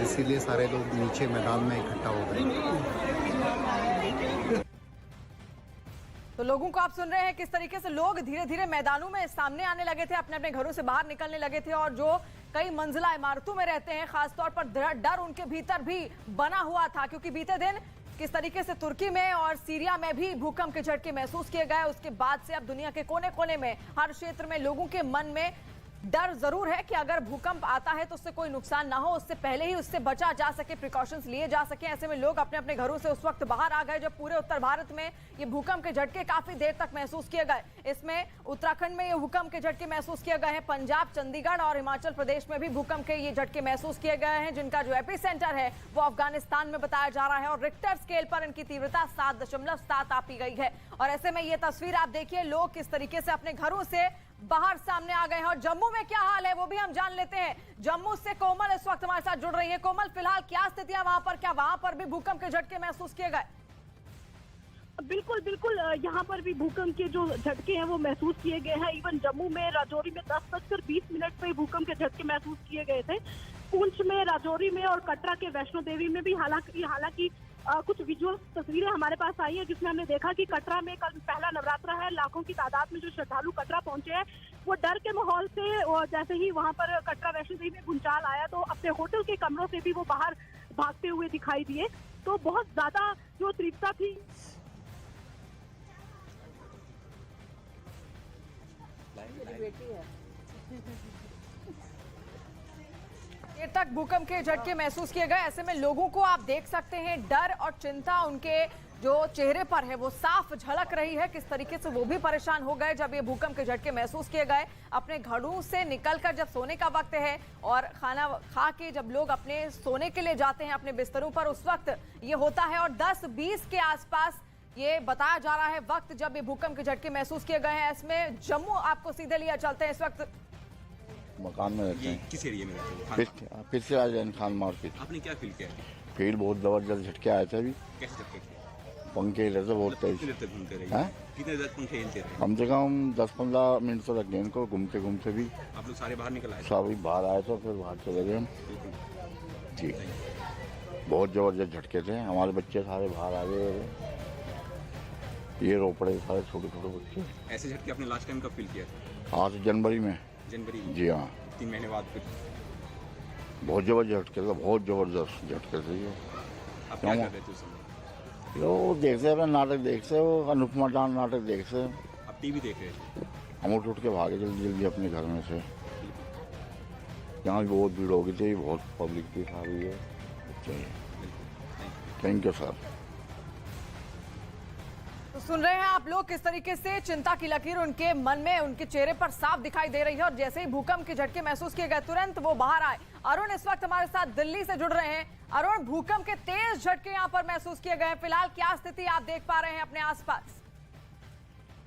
इसीलिए सारे लोग नीचे मैदान में इकट्ठा हो गए। तो लोगों को आप सुन रहे हैं किस तरीके से लोग धीरे धीरे मैदानों में सामने आने लगे थे, अपने अपने घरों से बाहर निकलने लगे थे। और जो कई मंजिला इमारतों में रहते हैं, खासतौर पर डर उनके भीतर भी बना हुआ था, क्योंकि बीते दिन किस तरीके से तुर्की में और सीरिया में भी भूकंप के झटके महसूस किए गए। उसके बाद से अब दुनिया के कोने कोने में, हर क्षेत्र में लोगों के मन में डर जरूर है कि अगर भूकंप आता है तो उससे कोई नुकसान ना हो, उससे पहले ही उससे बचा जा सके, प्रिकॉशंस लिए जा सके। ऐसे में लोग अपने अपने घरों से उस वक्त बाहर आ गए जब पूरे उत्तर भारत में ये भूकंप के झटके काफी देर तक महसूस किए गए। इसमें उत्तराखंड में ये भूकंप के झटके महसूस किए गए हैं, पंजाब, चंडीगढ़ और हिमाचल प्रदेश में भी भूकंप के ये झटके महसूस किए गए हैं, जिनका जो एपिसेंटर है वो अफगानिस्तान में बताया जा रहा है। और रिक्टर स्केल पर इनकी तीव्रता 7.7 आपी गई है। और ऐसे में ये तस्वीर आप देखिए, लोग किस तरीके से अपने घरों से बाहर सामने आ गए हैं। और जम्मू में क्या हाल है वो भी हम जान लेते हैं। जम्मू से कोमल इस वक्त हमारे साथ जुड़ रही है। कोमल, फिलहाल क्या स्थिति है वहां पर? क्या वहां पर भी भूकंप के झटके महसूस किए गए? बिल्कुल बिल्कुल, यहाँ पर भी भूकंप के जो झटके हैं वो महसूस किए गए हैं। इवन जम्मू में राजौरी में 10:20 पे भूकंप के झटके महसूस किए गए थे। पुंछ में, राजौरी में और कटरा के वैष्णो देवी में भी हालांकि कुछ विजुअल तस्वीरें हमारे पास आई है, जिसमें हमने देखा कि कटरा में कल पहला नवरात्रा है। लाखों की तादाद में जो श्रद्धालु कटरा पहुंचे हैं, वो डर के माहौल से, और जैसे ही वहां पर कटरा वैष्णो देवी में भूचाल आया तो अपने होटल के कमरों से भी वो बाहर भागते हुए दिखाई दिए। तो बहुत ज्यादा जो तीव्रता थी, देर तक भूकंप के झटके महसूस किए गए। ऐसे में लोगों को आप देख सकते हैं, डर और चिंता उनके जो चेहरे पर है वो साफ झलक रही है। किस तरीके से वो भी परेशान हो गए जब ये भूकंप के झटके महसूस किए गए। अपने घरों से निकलकर जब सोने का वक्त है और खाना खा के जब लोग अपने सोने के लिए जाते हैं अपने बिस्तरों पर, उस वक्त ये होता है। और 10-20 के आसपास ये बताया जा रहा है वक्त जब ये भूकंप के झटके महसूस किए गए हैं। इसमें जम्मू आपको सीधे लिया चलते हैं। इस वक्त मकान में रहते हैं। किस एरिया में रहते हैं? फिर से आज खान मार्केट। आपने क्या फील किया? फील बहुत जबरदस्त झटके आए थे अभी। कैसे झटके थे? पंखे रहते बहुत तेज। कितने देर तक घूमते रहे? हैं? कितने देर पंखे हिलते रहे? कम से कम 10-15 मिनट तो लग गए इनको घूमते घूमते भी। आप लोग सारे बाहर निकल आए? सभी बाहर आए तो फिर बाहर चले गए हम। जी, बहुत जबरदस्त झटके थे। हमारे बच्चे सारे बाहर आ गए, ये रो पड़े सारे छोटे छोटे बच्चे। ऐसे झटके आपने लास्ट टाइम कब फील किया था? आज जनवरी में। जनवरी? जी हाँ, 3 महीने बाद फिर? बहुत जबरदस्त झटके थे, बहुत जबरदस्त झटके थे ये। आप क्या कर रहे थे उस समय? वो देखते अपना नाटक देखते, वो अनुपमा डांस नाटक देखते। आप टीवी देख रहे थे? हम उठ के भागे जल्दी जल्दी अपने घर में से। यहाँ भी बहुत भीड़ हो गई थी, बहुत पब्लिक भी खा रही है। Thank you sir. तो सुन रहे हैं आप लोग किस तरीके से चिंता की लकीर उनके मन में, उनके चेहरे पर साफ दिखाई दे रही है। और जैसे ही भूकंप के झटके महसूस किए गए, तुरंत वो बाहर आए। अरुण इस वक्त हमारे साथ दिल्ली से जुड़ रहे हैं। अरुण, भूकंप के तेज झटके यहाँ पर महसूस किए गए, फिलहाल क्या स्थिति आप देख पा रहे हैं अपने आसपास?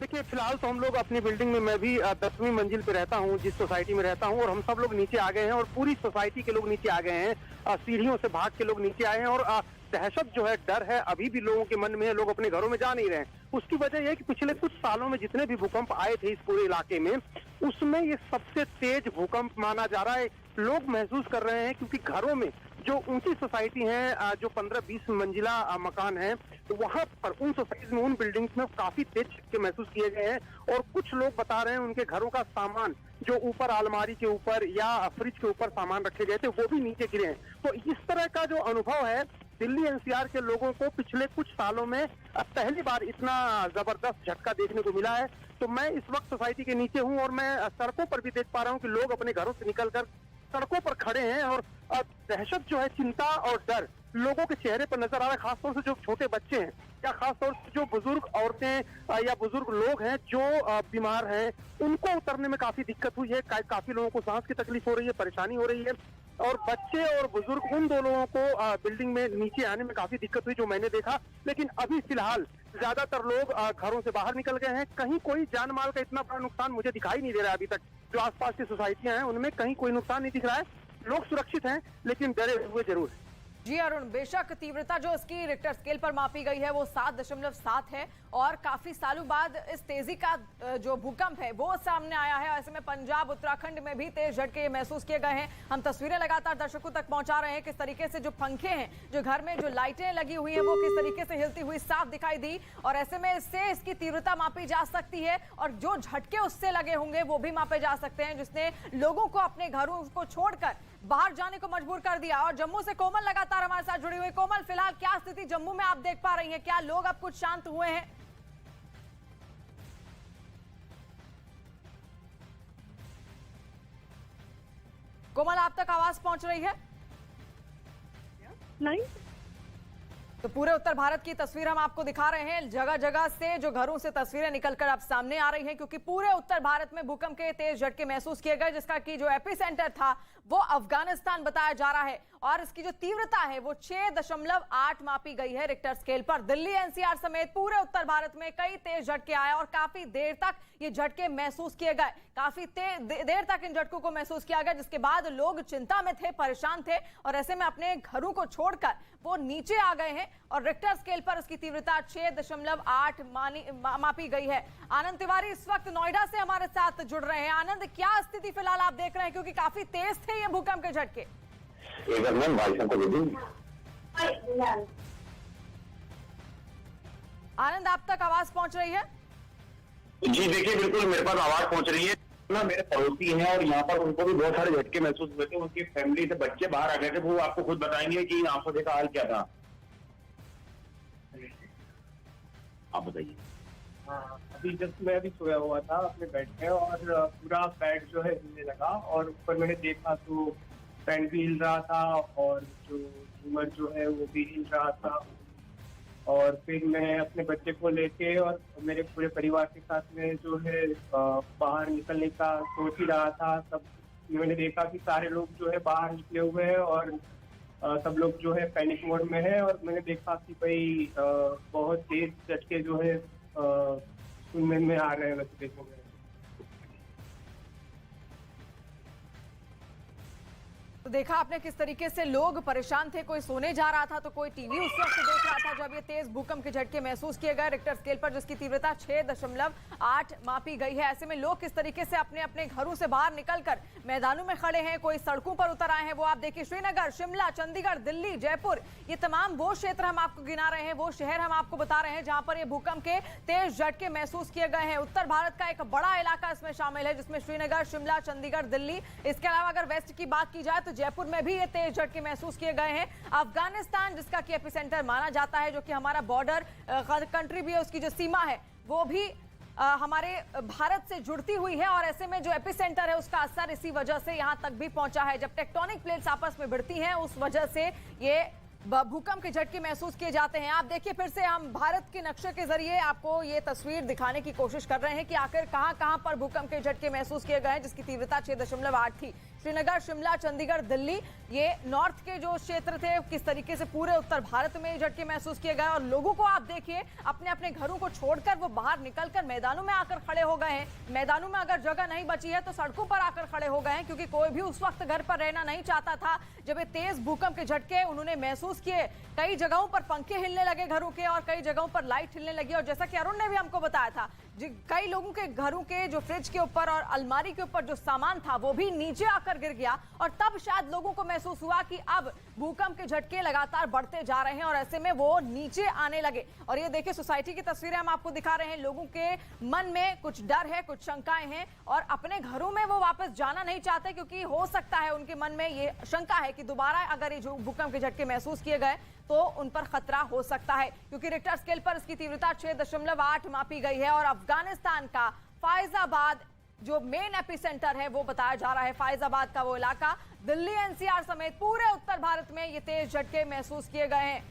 देखिए, फिलहाल तो हम लोग अपनी बिल्डिंग में, मैं भी 10वीं मंजिल पे रहता हूँ, जिस सोसाइटी में रहता हूँ, और हम सब लोग नीचे आ गए हैं और पूरी सोसाइटी के लोग नीचे आ गए हैं। सीढ़ियों से भाग के लोग नीचे आए हैं और दहशत जो है, डर है, अभी भी लोगों के मन में है। लोग अपने घरों में जा नहीं रहे हैं। उसकी वजह यह है कि पिछले कुछ सालों में जितने भी भूकंप आए थे इस पूरे इलाके में, उसमें ये सबसे तेज भूकंप माना जा रहा है। लोग महसूस कर रहे हैं क्योंकि घरों में जो ऊंची सोसाइटी है, जो 15-20 मंजिला मकान है, तो वहां पर उन सोसाइटीज में, उन बिल्डिंग्स में काफी तेज झटके महसूस किए गए हैं। और कुछ लोग बता रहे हैं उनके घरों का सामान जो ऊपर अलमारी के ऊपर या फ्रिज के ऊपर सामान रखे गए थे वो भी नीचे गिरे हैं। तो इस तरह का जो अनुभव है, दिल्ली एनसीआर के लोगों को पिछले कुछ सालों में पहली बार इतना जबरदस्त झटका देखने को मिला है। तो मैं इस वक्त सोसाइटी के नीचे हूं और मैं सड़कों पर भी देख पा रहा हूं कि लोग अपने घरों से निकलकर सड़कों पर खड़े हैं और दहशत जो है, चिंता और डर लोगों के चेहरे पर नजर आ रहा है। खासतौर से जो छोटे बच्चे हैं या खासतौर से जो बुजुर्ग औरतें या बुजुर्ग लोग हैं जो बीमार हैं, उनको उतरने में काफी दिक्कत हुई है। काफी लोगों को सांस की तकलीफ हो रही है, परेशानी हो रही है। और बच्चे और बुजुर्ग, उन दो लोगों को बिल्डिंग में नीचे आने में काफी दिक्कत हुई जो मैंने देखा। लेकिन अभी फिलहाल ज्यादातर लोग घरों से बाहर निकल गए हैं। कहीं कोई जान माल का इतना बड़ा नुकसान मुझे दिखाई नहीं दे रहा है अभी तक। जो आसपास की सोसाइटियां हैं उनमें कहीं कोई नुकसान नहीं दिख रहा है। लोग सुरक्षित हैं, लेकिन डरे हुए जरूर हैं। जी अरुण, बेशक तीव्रता जो इसकी रिक्टर स्केल पर मापी गई है वो 7.7 है और काफी सालों बाद इस तेजी का जो भूकंप है वो सामने आया है। ऐसे में पंजाब उत्तराखंड में भी तेज झटके महसूस किए गए हैं। हम तस्वीरें लगातार दर्शकों तक पहुंचा रहे हैं किस तरीके से जो पंखे हैं, जो घर में जो लाइटें लगी हुई है वो किस तरीके से हिलती हुई साफ दिखाई दी और ऐसे में इससे इसकी तीव्रता मापी जा सकती है और जो झटके उससे लगे होंगे वो भी मापे जा सकते हैं, जिसने लोगों को अपने घरों को छोड़कर बाहर जाने को मजबूर कर दिया। और जम्मू से कोमल लगातार हमारे साथ जुड़ी हुई। कोमल, फिलहाल क्या स्थिति जम्मू में आप देख पा रही हैं? क्या लोग अब कुछ शांत हुए हैं? कोमल, आप तक आवाज पहुंच रही है? नहीं। तो पूरे उत्तर भारत की तस्वीर हम आपको दिखा रहे हैं। जगह जगह से जो घरों से तस्वीरें निकलकर अब सामने आ रही हैं, क्योंकि पूरे उत्तर भारत में भूकंप के तेज झटके महसूस किए गए, जिसका कि जो एपिसेंटर था वो अफगानिस्तान बताया जा रहा है और इसकी जो तीव्रता है वो 6.8 मापी गई है रिक्टर स्केल पर। दिल्ली एनसीआर समेत पूरे उत्तर भारत में कई तेज झटके आए और काफी देर तक ये झटके महसूस किए गए। काफी देर तक इन झटकों को महसूस किया गया, जिसके बाद लोग चिंता में थे, परेशान थे और ऐसे में अपने घरों को छोड़कर वो नीचे आ गए हैं और रिक्टर स्केल पर उसकी तीव्रता 6.8 मापी गई है। आनंद तिवारी इस वक्त नोएडा से हमारे साथ जुड़ रहे हैं। आनंद, क्या स्थिति फिलहाल आप देख रहे हैं, क्योंकि काफी तेज थे ये भूकंप के झटके? आनंद, आप तक आवाज पहुंच रही है? जी देखिए, बिल्कुल मेरे पास आवाज पहुंच रही है ना। मेरे पड़ोसी हैं और यहाँ पर उनको भी बहुत सारे झटके महसूस हुए थे। उनकी फैमिली से बच्चे बाहर आ गए थे, वो आपको खुद बताएंगे कि आंखों का हाल क्या था। आप बताइए। हाँ, अभी जस्ट मैं अभी सोया हुआ था अपने बेड पे और पूरा बेड जो है हिलने लगा और ऊपर मैंने देखा तो फैन भी हिल रहा था और जो झूमर जो है वो भी हिल रहा था। और फिर मैं अपने बच्चे को लेके और मेरे पूरे परिवार के साथ में जो है बाहर निकलने का सोच ही रहा था। तब मैंने देखा कि सारे लोग जो है बाहर निकले हुए हैं और सब लोग जो है पैनिक मोड में है और मैंने देखा कि भाई बहुत तेज झटके जो है सुनने में आ रहे हैं वैसे देखने में। तो देखा आपने किस तरीके से लोग परेशान थे, कोई सोने जा रहा था तो कोई टीवी उस वक्त देख रहा था जब ये तेज भूकंप के झटके महसूस किए गए रिक्टर स्केल पर, जिसकी तीव्रता 6.8 मापी गई है। ऐसे में लोग किस तरीके से अपने अपने घरों से बाहर निकलकर मैदानों में खड़े हैं, कोई सड़कों पर उतर आए हैं। वो आप देखिए, श्रीनगर, शिमला, चंडीगढ़, दिल्ली, जयपुर, ये तमाम वो क्षेत्र हम आपको गिना रहे हैं, वो शहर हम आपको बता रहे हैं जहां पर ये भूकंप के तेज झटके महसूस किए गए हैं। उत्तर भारत का एक बड़ा इलाका इसमें शामिल है, जिसमें श्रीनगर, शिमला, चंडीगढ़, दिल्ली, इसके अलावा अगर वेस्ट की बात की जाए तो जयपुर में भी ये तेज झटके महसूस किए गए हैं। अफगानिस्तान, जिसका कि एपिसेंटर माना जाता है, जो कि हमारा बॉर्डर कंट्री भी है, उसकी जो सीमा है वो भी हमारे भारत से जुड़ती हुई है और ऐसे में जो एपिसेंटर है उसका असर इसी वजह से यहां तक भी पहुंचा है। जब टेक्टोनिक प्लेट्स आपस में भिड़ती हैं उस वजह से ये भूकंप के झटके महसूस किए जाते हैं। आप देखिए, फिर से हम भारत के नक्शे के जरिए आपको ये तस्वीर दिखाने की कोशिश कर रहे हैं कि आखिर कहां-कहां पर भूकंप के झटके महसूस किए गए हैं, जिसकी तीव्रता 6.8 थी। श्रीनगर, शिमला, चंडीगढ़, दिल्ली, ये नॉर्थ के जो क्षेत्र थे, किस तरीके से पूरे उत्तर भारत में झटके महसूस किए गए और लोगों को आप देखिए अपने अपने घरों को छोड़कर वो बाहर निकलकर मैदानों में आकर खड़े हो गए हैं। मैदानों में अगर जगह नहीं बची है तो सड़कों पर आकर खड़े हो गए हैं, क्योंकि कोई भी उस वक्त घर पर रहना नहीं चाहता था जब ये तेज भूकंप के झटके उन्होंने महसूस किए। कई जगहों पर पंखे हिलने लगे घरों के और कई जगहों पर लाइट हिलने लगी और जैसा कि अरुण ने भी हमको बताया था, कई लोगों के घरों के जो फ्रिज के ऊपर और अलमारी के ऊपर जो सामान था वो भी नीचे आकर गिर गया और तब शायद लोगों को महसूस हुआ कि अब भूकंप के झटके लगातार बढ़ते जा रहे हैं और ऐसे में वो नीचे आने लगे। और ये देखिए, सोसाइटी की तस्वीरें हम आपको दिखा रहे हैं। लोगों के मन में कुछ डर है, कुछ शंकाएं हैं और अपने घरों में वो वापस जाना नहीं चाहते, क्योंकि हो सकता है उनके मन में ये शंका है कि दोबारा अगर ये जो भूकंप के झटके महसूस किए गए तो उन पर खतरा हो सकता है, क्योंकि रिक्टर स्केल पर इसकी तीव्रता 6.8 मापी गई है। और अफगानिस्तान का फैजाबाद जो मेन एपिसेंटर है वो बताया जा रहा है, फैजाबाद का वो इलाका, दिल्ली एनसीआर समेत पूरे उत्तर भारत में ये तेज झटके महसूस किए गए हैं।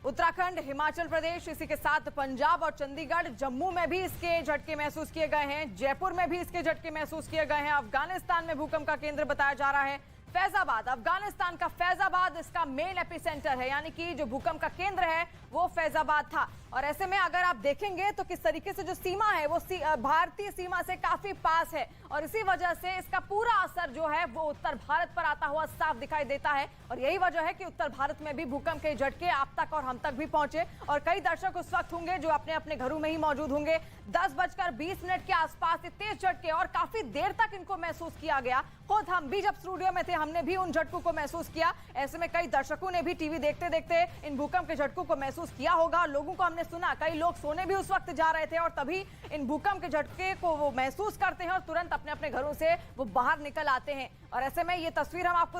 उत्तराखंड, हिमाचल प्रदेश, इसी के साथ पंजाब और चंडीगढ़, जम्मू में भी इसके झटके महसूस किए गए हैं, जयपुर में भी इसके झटके महसूस किए गए हैं। अफगानिस्तान में भूकंप का केंद्र बताया जा रहा है, फैजाबाद, अफगानिस्तान का फैजाबाद इसका मेन एपिसेंटर है, यानी कि जो भूकंप का केंद्र है वो फैजाबाद था। और ऐसे में अगर आप देखेंगे तो किस तरीके से जो सीमा है वो भारतीय सीमा से काफी पास है और इसी वजह से इसका पूरा असर जो है वो उत्तर भारत पर आता हुआ साफ दिखाई देता है। और यही वजह है कि उत्तर भारत में भी भूकंप के झटके आप तक और हम तक भी पहुंचे और कई दर्शक उस वक्त होंगे जो अपने अपने घरों में ही मौजूद होंगे। 10:20 के आसपास तेज झटके और काफी देर तक इनको महसूस किया गया। खुद हम भी जब स्टूडियो में थे हमने भी उन झटकों को महसूस किया। ऐसे में कई दर्शकों ने भी टीवी देखते देखते इन भूकंप के झटकों को महसूस किया होगा। लोगों को हमने सुना, कई लोग सोने भी उस वक्त जा रहे थे और तभी इन भूकंप के झटके को वो महसूस करते हैं और तुरंत अपने अपने घरों से वो बाहर निकल आते हैं। और ऐसे में ये तस्वीर हम आपको